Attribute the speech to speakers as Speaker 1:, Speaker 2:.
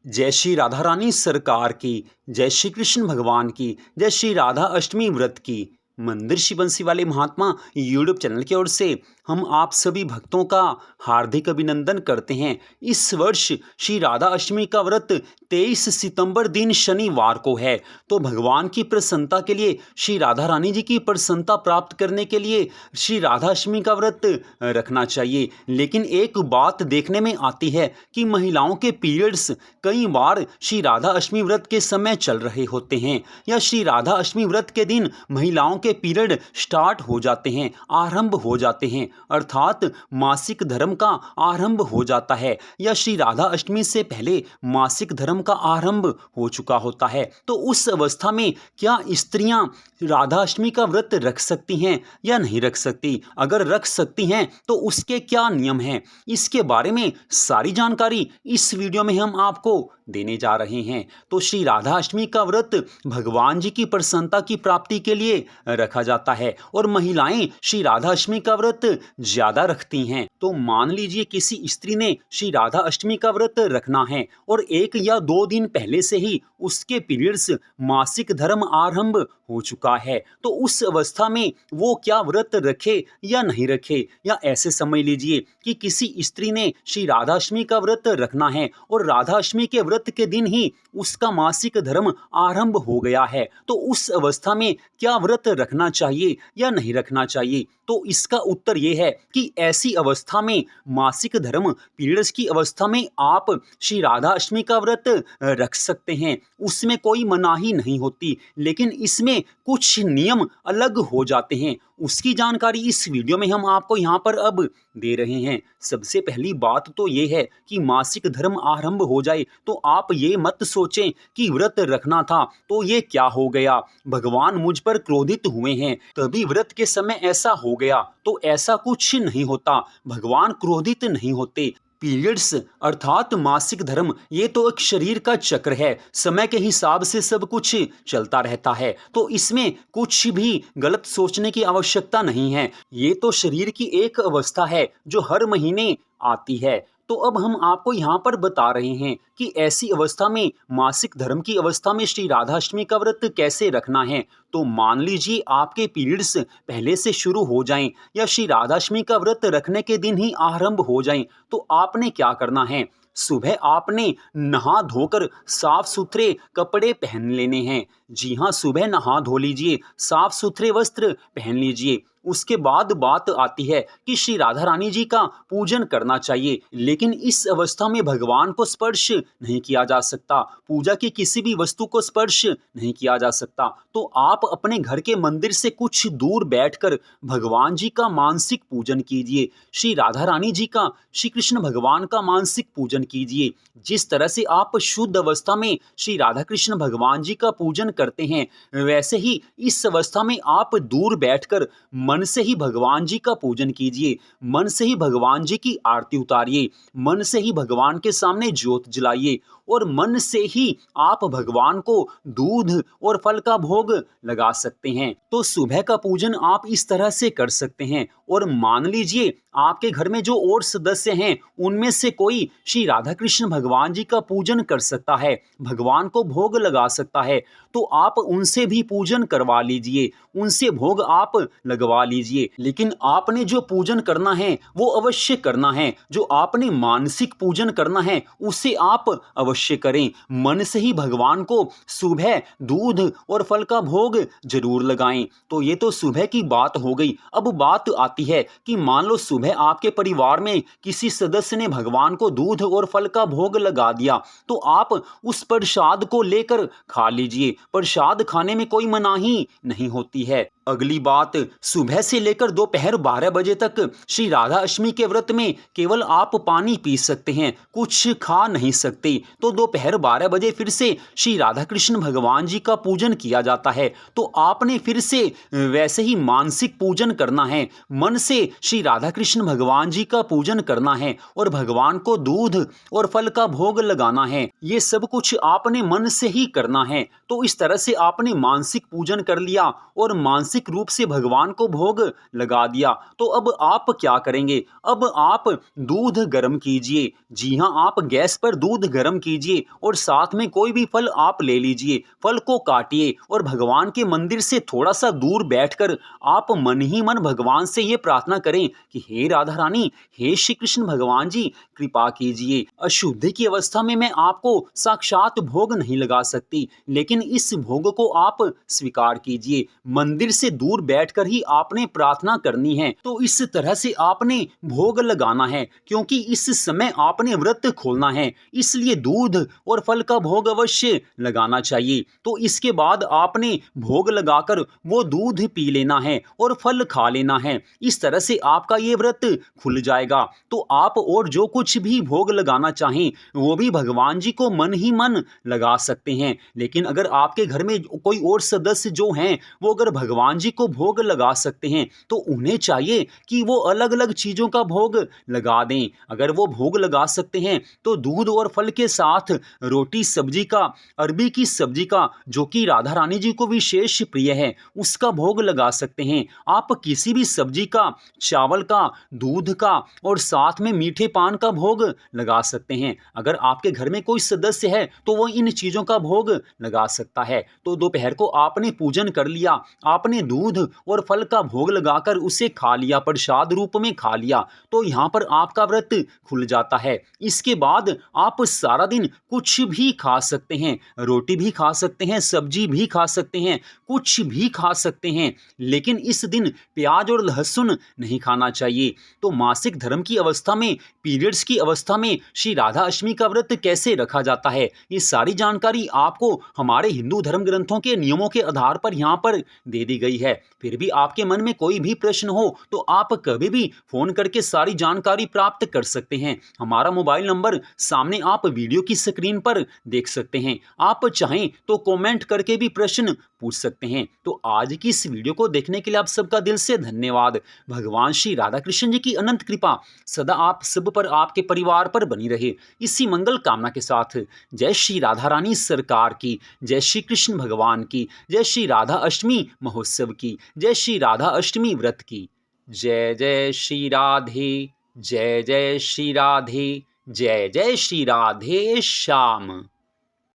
Speaker 1: जय श्री राधा रानी सरकार की, जय श्री कृष्ण भगवान की, जय श्री राधा अष्टमी व्रत की। मंदिर श्री बंसी वाले महात्मा यूट्यूब चैनल की ओर से हम आप सभी भक्तों का हार्दिक अभिनंदन करते हैं। इस वर्ष श्री राधा अष्टमी का व्रत 23 सितंबर दिन शनिवार को है। तो भगवान की प्रसन्नता के लिए, श्री राधा रानी जी की प्रसन्नता प्राप्त करने के लिए श्री राधा अष्टमी का व्रत रखना चाहिए। लेकिन एक बात देखने में आती है कि महिलाओं के पीरियड्स कई बार श्री राधा अष्टमी व्रत के समय चल रहे होते हैं, या श्री राधा अष्टमी व्रत के दिन महिलाओं के पीरियड स्टार्ट हो जाते हैं, आरंभ हो जाते हैं, अर्थात मासिक धर्म का आरंभ हो जाता है, या श्री राधा अष्टमी से पहले मासिक धर्म का आरंभ हो चुका होता है। तो उस अवस्था में क्या स्त्रियां राधा अष्टमी का व्रत रख सकती हैं या नहीं रख सकती? अगर रख सकती हैं तो उसके क्या नियम हैं, इसके बारे में सारी जानकारी इस वीडियो में हम आपको देने जा रहे हैं। तो श्री राधा अष्टमी का व्रत भगवान जी की प्रसन्नता की प्राप्ति के लिए रखा जाता है, और महिलाएं श्री राधा अष्टमी का व्रत ज्यादा रखती हैं। तो मान लीजिए किसी स्त्री ने श्री राधा अष्टमी का व्रत रखना है और 1 या 2 दिन पहले से ही उसके पीरियड्स मासिक धर्म आरंभ हो चुका है, तो उस अवस्था में वो क्या व्रत रखे या नहीं रखे? या ऐसे समझ लीजिए कि किसी स्त्री ने श्री राधा अष्टमी का व्रत रखना है और राधा अष्टमी के व्रत के दिन ही उसका मासिक धर्म आरंभ हो गया है, तो उस अवस्था में क्या व्रत रखना चाहिए या नहीं रखना चाहिए? तो इसका उत्तर यह है कि ऐसी अवस्था में, मासिक धर्म पीरियड्स की अवस्था में, आप श्री राधा अष्टमी का व्रत रख सकते हैं, उसमें कोई मनाही नहीं होती। लेकिन इसमें कुछ नियम अलग हो जाते हैं, उसकी जानकारी इस वीडियो में हम आपको यहाँ पर अब दे रहे हैं। सबसे पहली बात तो ये है कि मासिक धर्म आरंभ हो जाए तो आप ये मत सोचें कि व्रत रखना था तो ये क्या हो गया, भगवान मुझ पर क्रोधित हुए हैं तभी व्रत के समय ऐसा हो गया। तो ऐसा कुछ नहीं होता, भगवान क्रोधित नहीं होते। पीरियड्स अर्थात मासिक धर्म ये तो एक शरीर का चक्र है, समय के हिसाब से सब कुछ चलता रहता है, तो इसमें कुछ भी गलत सोचने की आवश्यकता नहीं है। ये तो शरीर की एक अवस्था है जो हर महीने आती है। तो अब हम आपको यहाँ पर बता रहे हैं कि ऐसी अवस्था में, मासिक धर्म की अवस्था में श्री राधा अष्टमी का व्रत कैसे रखना है। तो मान लीजिए आपके पीरियड्स पहले से शुरू हो जाएं या श्री राधा अष्टमी का व्रत रखने के दिन ही आरंभ हो जाएं, तो आपने क्या करना है? सुबह आपने नहा धोकर साफ सुथरे कपड़े पहन लेने हैं। जी हाँ, सुबह नहा धो लीजिए, साफ सुथरे वस्त्र पहन लीजिए। उसके बाद बात आती है कि श्री राधा रानी जी का पूजन करना चाहिए, लेकिन इस अवस्था में भगवान को स्पर्श नहीं किया जा सकता, पूजा की किसी भी वस्तु को स्पर्श नहीं किया जा सकता। तो आप अपने घर के मंदिर से कुछ दूर बैठकर भगवान जी का मानसिक पूजन कीजिए, श्री राधा रानी जी का, श्री कृष्ण भगवान का मानसिक पूजन कीजिए। जिस तरह से आप शुद्ध अवस्था में श्री राधा कृष्ण भगवान जी का पूजन करते हैं, वैसे ही इस अवस्था में आप दूर बैठकर मन से ही भगवान जी का पूजन कीजिए, मन से ही भगवान जी की आरती उतारिए, मन से ही भगवान के सामने ज्योत जलाइए, और मन से ही आप भगवान को दूध और फल का भोग लगा सकते हैं। तो सुबह का पूजन आप इस तरह से कर सकते हैं। और मान लीजिए आपके घर में जो और सदस्य हैं उनमें से कोई श्री राधा कृष्ण भगवान जी का पूजन कर सकता है, भगवान को भोग लगा सकता है, तो आप उनसे भी पूजन करवा लीजिए, उनसे भोग आप लगवा लीजिए। लेकिन आपने जो पूजन करना है वो अवश्य करना है, जो आपने मानसिक पूजन करना है उसे आप अवश्य करें। मन से ही भगवान को सुबह दूध और फल का भोग जरूर लगाएं। तो ये तो सुबह की बात हो गई। अब बात आती है कि मान लो सुबह आपके परिवार में किसी सदस्य ने भगवान को दूध और फल का भोग लगा दिया, तो आप उस प्रसाद को लेकर खा लीजिए, प्रसाद खाने में कोई मनाही नहीं होती है। अगली बात, सुबह से लेकर दोपहर 12 बजे तक श्री राधा अष्टमी के व्रत में केवल आप पानी पी सकते हैं, कुछ खा नहीं सकते। तो दोपहर 12 बजे फिर से श्री राधा कृष्ण भगवान जी का पूजन किया जाता है, तो आपने फिर से वैसे ही मानसिक पूजन करना है, मन से श्री राधा कृष्ण भगवान जी का पूजन करना है और भगवान को दूध और फल का भोग लगाना है। ये सब कुछ आपने मन से ही करना है। तो इस तरह से आपने मानसिक पूजन कर लिया और मानसिक रूप से भगवान को भोग लगा दिया, तो अब आप क्या करेंगे? अब आप दूध गर्म कीजिए। जी हाँ, आप गैस पर दूध गर्म कीजिए और साथ में कोई भी फल आप ले लीजिए। फल को काटिए और भगवान के मंदिर से थोड़ा-सा दूर बैठकर आप मन ही मन भगवान से ये प्रार्थना करें कि हे राधा रानी, हे श्री कृष्ण भगवान जी, कृपा कीजिए। अशुद्धि की अवस्था में मैं आपको साक्षात भोग नहीं लगा सकती, लेकिन इस भोग को आप स्वीकार कीजिए। मंदिर से दूर बैठकर ही आपने प्रार्थना करनी है। तो इस तरह से आपने भोग लगाना है, क्योंकि इस समय आपने व्रत खोलना है, इसलिए दूध और फल का भोग अवश्य लगाना चाहिए। तो इसके बाद आपने भोग लगाकर वो दूध पी लेना है और फल खा लेना है। इस तरह से आपका ये व्रत खुल जाएगा। तो आप और जो कुछ भी भोग लगाना चाहें, वो भी भगवान जी को मन ही मन लगा सकते हैं। लेकिन अगर आपके घर में कोई और सदस्य जो हैं, वो अगर भगवान जी को भोग लगा सकते हैं, तो उन्हें चाहिए कि वो अलग-अलग चीज़ों का भोग लगा दें। अगर वो भोग लगा सकते हैं, तो दूध और फल के साथ रोटी सब्जी का, अरबी की सब्जी का, जो कि राधा रानी जी को विशेष प्रिय है, उसका भोग लगा सकते हैं। आप किसी भी सब्जी का, चावल का, दूध का और साथ में मीठे पान का भोग लगा सकते हैं। अगर आपके घर में कोई सदस्य है, तो वो इन चीज़ों का भोग लगा सकता है। तो दोपहर को आपने पूजन कर लिया, आपने दूध और फल का भोग लगाकर उसे खा लिया, प्रसाद रूप में खा लिया, तो यहाँ पर आपका व्रत खुल जाता है। इसके बाद आप सारा दिन कुछ भी खा सकते हैं, रोटी भी खा सकते हैं, सब्जी भी खा सकते हैं, कुछ भी खा सकते हैं, लेकिन इस दिन प्याज और लहसुन नहीं खाना चाहिए। तो मासिक धर्म की अवस्था में, पीरियड्स की अवस्था में श्री राधा अष्टमी का व्रत कैसे रखा जाता है, ये सारी जानकारी आपको हमारे हिंदू धर्म ग्रंथों के नियमों के आधार पर यहाँ पर दे दी गई है। फिर भी आपके मन में कोई भी प्रश्न हो, तो आप कभी भी फोन करके सारी जानकारी प्राप्त कर सकते हैं। हमारा मोबाइल नंबर सामने आप वीडियो की स्क्रीन पर देख सकते हैं। आप चाहें तो कमेंट करके भी प्रश्न पूछ सकते हैं। तो आज की इस वीडियो को देखने के लिए आप सबका दिल से धन्यवाद। भगवान श्री राधा कृष्ण जी की अनंत कृपा सदा आप सब पर, आपके परिवार पर बनी रहे। इसी मंगल कामना के साथ जय श्री राधा रानी सरकार की, जय श्री कृष्ण भगवान की, जय श्री राधा अष्टमी महोत्सव की, जय श्री राधा अष्टमी व्रत की। जय जय श्री राधे, जय जय श्री राधे, जय जय श्री राधे श्याम।